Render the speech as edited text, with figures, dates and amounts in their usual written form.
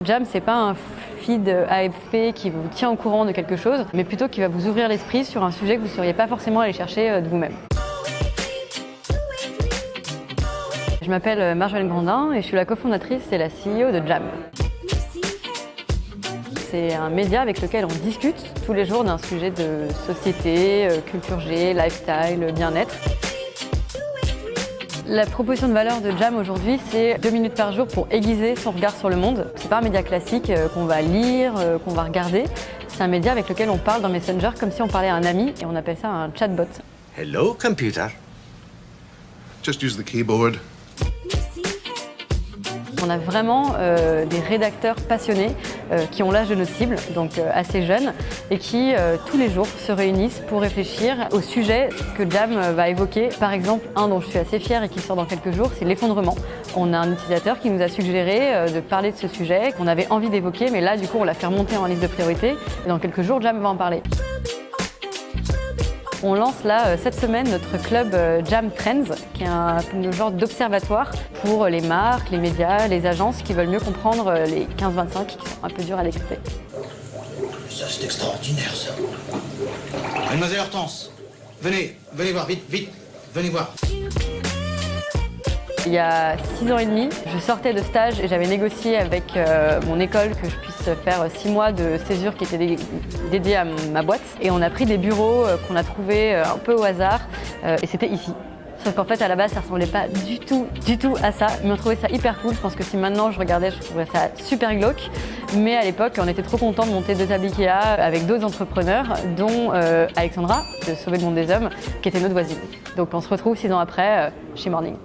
Jam, c'est pas un feed AFP qui vous tient au courant de quelque chose, mais plutôt qui va vous ouvrir l'esprit sur un sujet que vous ne seriez pas forcément allé chercher de vous-même. Je m'appelle Marjolaine Grandin et je suis la cofondatrice et la CEO de Jam. C'est un média avec lequel on discute tous les jours d'un sujet de société, culture G, lifestyle, bien-être. La proposition de valeur de Jam aujourd'hui, c'est 2 minutes par jour pour aiguiser son regard sur le monde. C'est pas un média classique qu'on va lire, qu'on va regarder. C'est un média avec lequel on parle dans Messenger comme si on parlait à un ami et on appelle ça un chatbot. Hello, computer. Just use the keyboard. On a vraiment des rédacteurs passionnés qui ont l'âge de notre cible, donc assez jeunes, et qui tous les jours se réunissent pour réfléchir au sujet que Jam va évoquer. Par exemple, un dont je suis assez fière et qui sort dans quelques jours, c'est l'effondrement. On a un utilisateur qui nous a suggéré de parler de ce sujet, qu'on avait envie d'évoquer, mais là, du coup, on l'a fait remonter en liste de priorités. Et dans quelques jours, Jam va en parler. On lance là cette semaine notre club Jam Trends, qui est un genre d'observatoire pour les marques, les médias, les agences qui veulent mieux comprendre les 15-25 qui sont un peu durs à décrypter. Ça, c'est extraordinaire, ça. Mademoiselle Hortense, venez voir, vite, venez voir. Il y a 6 ans et demi, je sortais de stage et j'avais négocié avec mon école que je puisse faire 6 mois de césure qui était dédié à ma boîte. Et on a pris des bureaux qu'on a trouvés un peu au hasard et c'était ici. Sauf qu'en fait, à la base, ça ressemblait pas du tout à ça. Mais on trouvait ça hyper cool. Je pense que si maintenant je regardais, je trouverais ça super glauque. Mais à l'époque, on était trop contents de monter 2 tables Ikea avec d'autres entrepreneurs, dont Alexandra, de Sauver le monde des hommes, qui était notre voisine. Donc on se retrouve 6 ans après chez Morning.